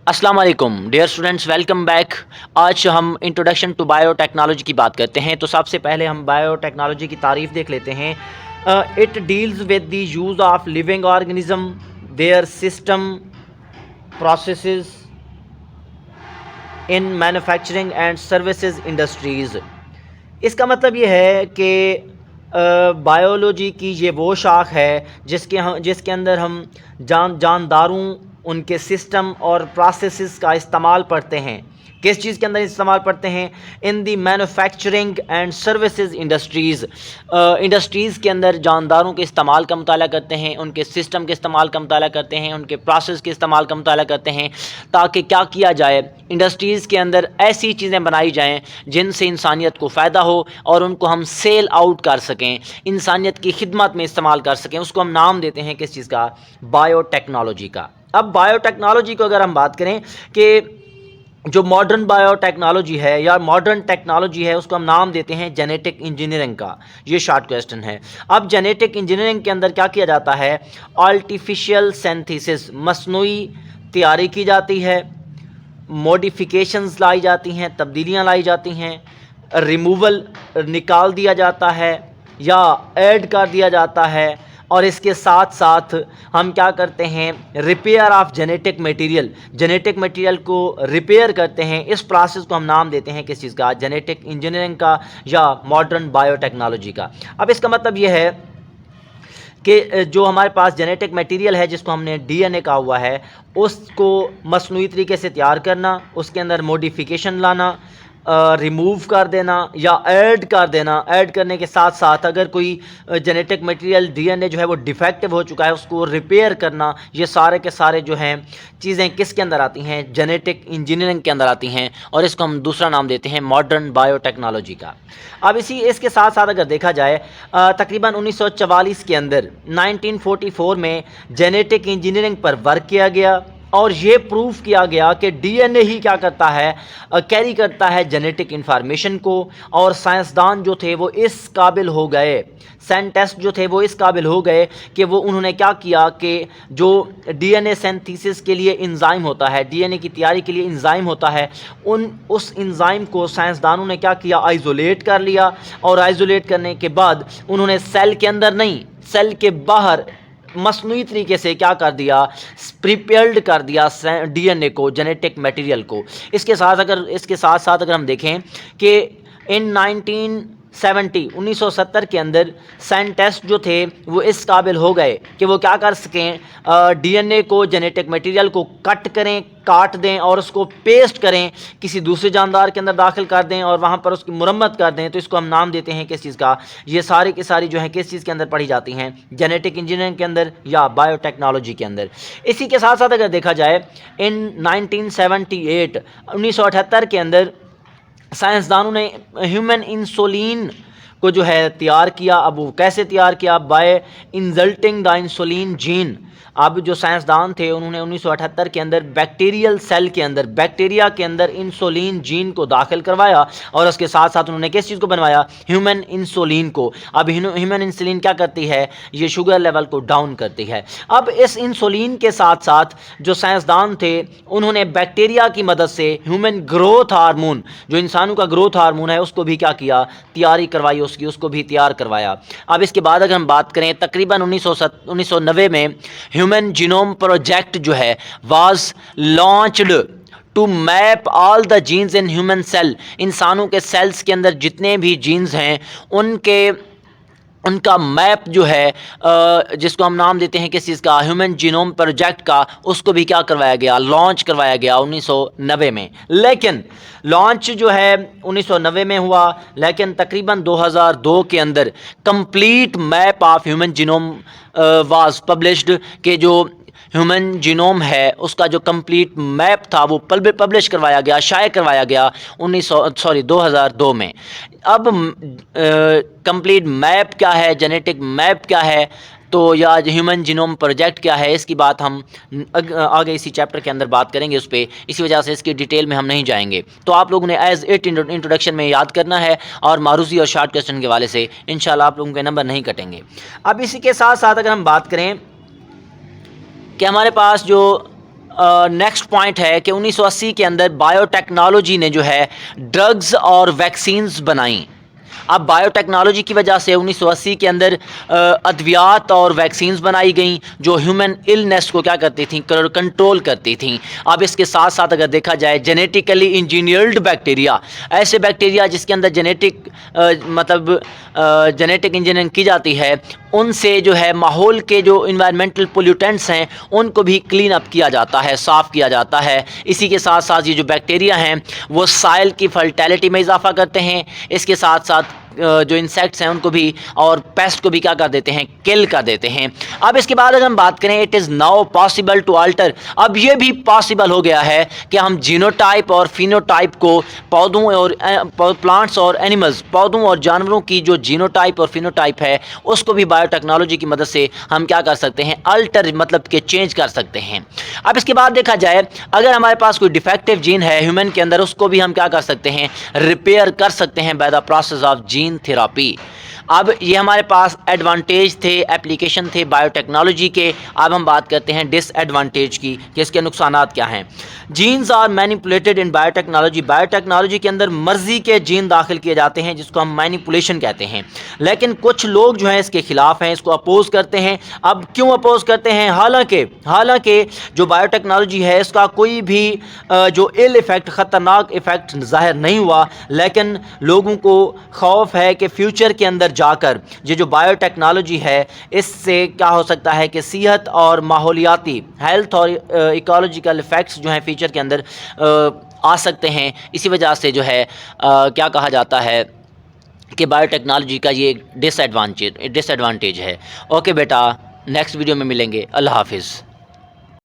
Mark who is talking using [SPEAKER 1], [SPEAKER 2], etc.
[SPEAKER 1] अस्सलाम वालेकुम dear students, welcome back. आज हम इंट्रोडक्शन टू बायोटेक्नोलॉजी की बात करते हैं। तो सबसे पहले हम बायोटेक्नोलॉजी की तारीफ़ देख लेते हैं। It deals with the use of living organism, there system, processes in manufacturing and services industries. इसका मतलब ये है कि बायोलॉजी की ये वो शाख है जिसके अंदर हम जानदारों, उनके सिस्टम और प्रोसेसेस का इस्तेमाल पढ़ते हैं। किस चीज़ के अंदर इस्तेमाल पढ़ते हैं? In the manufacturing and services industries. Industries के अंदर जानदारों के इस्तेमाल का मुताला करते हैं, उनके सिस्टम के इस्तेमाल का मुताला करते हैं, उनके प्रोसेस के इस्तेमाल का मुताला करते हैं, ताकि क्या किया जाए, इंडस्ट्रीज़ के अंदर ऐसी चीज़ें बनाई जाएँ जिनसे इंसानियत को फ़ायदा हो और उनको हम सेल आउट कर सकें, इंसानियत की खिदमत में इस्तेमाल कर सकें। उसको हम नाम देते हैं किस चीज़ का? बायोटेक्नोलॉजी का। अब बायोटेक्नोलॉजी को अगर हम बात करें कि जो मॉडर्न बायोटेक्नोलॉजी है या मॉडर्न टेक्नोलॉजी है, उसको हम नाम देते हैं जेनेटिक इंजीनियरिंग का। ये शॉर्ट क्वेश्चन है। अब जेनेटिक इंजीनियरिंग के अंदर क्या किया जाता है? आर्टिफिशियल सिंथेसिस, मसनूई तैयारी की जाती है, मॉडिफिकेशंस लाई जाती हैं, तब्दीलियाँ लाई जाती हैं, रिमूवल निकाल दिया जाता है या ऐड कर दिया जाता है, और इसके साथ साथ हम क्या करते हैं? रिपेयर ऑफ जेनेटिक मटेरियल को रिपेयर करते हैं। इस प्रोसेस को हम नाम देते हैं किस चीज़ का? जेनेटिक इंजीनियरिंग का या मॉडर्न बायोटेक्नोलॉजी का। अब इसका मतलब ये है कि जो हमारे पास जेनेटिक मटेरियल है, जिसको हमने डीएनए कहा हुआ है, उसको मसनूई तरीके से तैयार करना, उसके अंदर मॉडिफिकेशन लाना, रिमूव कर देना या ऐड कर देना। ऐड करने के साथ साथ अगर कोई जेनेटिक मटेरियल डीएनए जो है वो डिफेक्टिव हो चुका है, उसको रिपेयर करना। ये सारे के सारे जो हैं चीज़ें किसके अंदर आती हैं? जेनेटिक इंजीनियरिंग के अंदर आती हैं, और इसको हम दूसरा नाम देते हैं मॉडर्न बायोटेक्नोलॉजी का। अब इसके साथ साथ अगर देखा जाए, तकरीबन 1944 के अंदर 1944 में जेनेटिक इंजीनियरिंग पर वर्क किया गया और ये प्रूफ किया गया कि डीएनए ही क्या करता है? कैरी करता है जेनेटिक इंफॉर्मेशन को। और साइंसदान जो थे वो इस काबिल हो गए, साइंटिस्ट जो थे वो इस काबिल हो गए कि वो उन्होंने क्या किया कि जो डीएनए सिंथेसिस के लिए इंजाइम होता है, डीएनए की तैयारी के लिए इंजाइम होता है, उस इंजाइम को साइंसदानों ने क्या किया? आइसोलेट कर लिया। और आइसोलेट करने के बाद उन्होंने सेल के अंदर नहीं, सेल के बाहर मसनूई तरीके से क्या कर दिया? प्रिपेयर्ड कर दिया डीएनए को, जेनेटिक मटेरियल को। इसके साथ साथ अगर हम देखें कि इन 1970 के अंदर साइंटिस्ट जो थे वो इस काबिल हो गए कि वो क्या कर सकें? डीएनए को, जेनेटिक मटेरियल को कट करें, काट दें और उसको पेस्ट करें, किसी दूसरे जानदार के अंदर दाखिल कर दें और वहाँ पर उसकी मुरम्मत कर दें। तो इसको हम नाम देते हैं किस चीज़ का? ये सारी की सारी जो है किस चीज़ के अंदर पढ़ी जाती हैं? जेनेटिक इंजीनियरिंग के अंदर या बायोटेक्नोलॉजी के अंदर। इसी के साथ साथ अगर देखा जाए, इन 1978 के अंदर साइंसदानों ने ह्यूमन इंसुलिन को जो है तैयार किया। अब वो कैसे तैयार किया? By insulting the insulin gene. अब जो साइंसदान थे उन्होंने 1978 के अंदर बैक्टीरिया के अंदर इंसुलिन जीन को दाखिल करवाया और उसके साथ साथ उन्होंने किस चीज़ को बनवाया? ह्यूमन इंसुलिन को। अब ह्यूमन इंसुलिन क्या करती है? ये शुगर लेवल को डाउन करती है। अब इस इंसुलिन के साथ साथ जो साइंसदान थे उन्होंने बैक्टीरिया की मदद से ह्यूमन ग्रोथ हार्मोन, जो इंसानों का ग्रोथ हार्मोन है, उसको भी क्या किया? तैयारी करवाई उसको भी तैयार करवाया। अब इसके बाद अगर हम बात करें, तकरीबन 1990 में ह्यूमन जीनोम प्रोजेक्ट जो है was launched to map all the genes in human cell. इंसानों के सेल्स के अंदर जितने भी जीन्स हैं उनका मैप जो है, जिसको हम नाम देते हैं किस चीज़ का? ह्यूमन जीनोम प्रोजेक्ट का, उसको भी क्या करवाया गया? लॉन्च करवाया गया 1990 में। लेकिन लॉन्च जो है 1990 में हुआ, लेकिन तकरीबन 2002 के अंदर complete map of human genome was published, के जो ह्यूमन जीनोम है उसका जो कंप्लीट मैप था वो पब्लिश करवाया गया, शाये करवाया गया 2002 में। अब कंप्लीट मैप क्या है, जेनेटिक मैप क्या है, तो या ह्यूमन जीनोम प्रोजेक्ट क्या है, इसकी बात हम आगे इसी चैप्टर के अंदर बात करेंगे उस पर। इसी वजह से इसकी डिटेल में हम नहीं जाएंगे। तो आप लोगों ने एज इट इंट्रोडक्शन में याद करना है और मारूजी और शॉर्ट क्वेश्चन के वाले से इंशाल्लाह आप लोगों के नंबर नहीं कटेंगे। अब इसी के साथ साथ अगर हम बात करें कि हमारे पास जो نیکسٹ پوائنٹ ہے کہ 1980 کے اندر بایو ٹیکنالوجی نے جو ہے ڈرگز اور ویکسینز بنائیں. اب بایو ٹیکنالوجی کی وجہ سے 1980 کے اندر ادویات اور ویکسینز بنائی گئیں جو ہیومن النس کو کیا کرتی تھیں, کنٹرول کرتی تھیں. اب اس کے ساتھ ساتھ اگر دیکھا جائے جینیٹیکلی انجینئرڈ بیکٹیریا, ایسے بیکٹیریا جس کے اندر جینیٹک انجینئرنگ کی جاتی ہے, ان سے جو ہے ماحول کے جو انوائرمنٹل پولیوٹنٹس ہیں ان کو بھی کلین اپ کیا جاتا ہے, صاف کیا جاتا ہے. اسی کے ساتھ ساتھ یہ جو بیکٹیریا ہیں وہ سائل کی فرٹیلٹی میں اضافہ کرتے ہیں. اس کے ساتھ ساتھ جو انسیکٹس ہیں ان کو بھی اور پیسٹ کو بھی کیا کر دیتے ہیں, کل کر دیتے ہیں. اب اس کے بعد اگر ہم بات کریں it is now possible to alter, اب یہ بھی پاسبل ہو گیا ہے کہ ہم جینوٹائپ اور فینوٹائپ کو پودوں اور پلانٹس اور اینیملز, پودوں اور جانوروں کی جو جینوٹائپ اور فینوٹائپ ہے اس کو بھی بایو ٹیکنالوجی کی مدد سے ہم کیا کر سکتے ہیں, الٹر مطلب کہ چینج کر سکتے ہیں. اب اس کے بعد دیکھا جائے اگر ہمارے پاس کوئی ڈیفیکٹیو جین ہے ہیومن کے اندر, اس کو بھی ہم کیا کر سکتے ہیں, ریپیئر کر سکتے ہیں by the process of gene therapy. اب یہ ہمارے پاس ایڈوانٹیج تھے, اپلیکیشن تھے بایو ٹیکنالوجی کے. اب ہم بات کرتے ہیں ڈس ایڈوانٹیج کی کہ اس کے نقصانات کیا ہیں. Genes are manipulated in biotechnology, biotechnology کے اندر مرضی کے جین داخل کیے جاتے ہیں جس کو ہم مینیپولیشن کہتے ہیں. لیکن کچھ لوگ جو ہیں اس کے خلاف ہیں, اس کو اپوز کرتے ہیں. اب کیوں اپوز کرتے ہیں؟ حالانکہ جو بایو ٹیکنالوجی ہے اس کا کوئی بھی جو ایل ایفیکٹ, خطرناک ایفیکٹ ظاہر نہیں ہوا, لیکن لوگوں کو خوف ہے کہ فیوچر کے اندر جا کر یہ جو بایو ٹیکنالوجی ہے اس سے کیا ہو سکتا ہے کہ صحت اور ماحولیاتی ہیلتھ اور ایکولوجیکل ایفیکٹس جو ہیں فیوچر کے اندر آ سکتے ہیں. اسی وجہ سے جو ہے کیا کہا جاتا ہے کہ بایو ٹیکنالوجی کا یہ ڈس ایڈوانٹیج ہے. اوکے بیٹا, نیکسٹ ویڈیو میں ملیں گے. اللہ حافظ.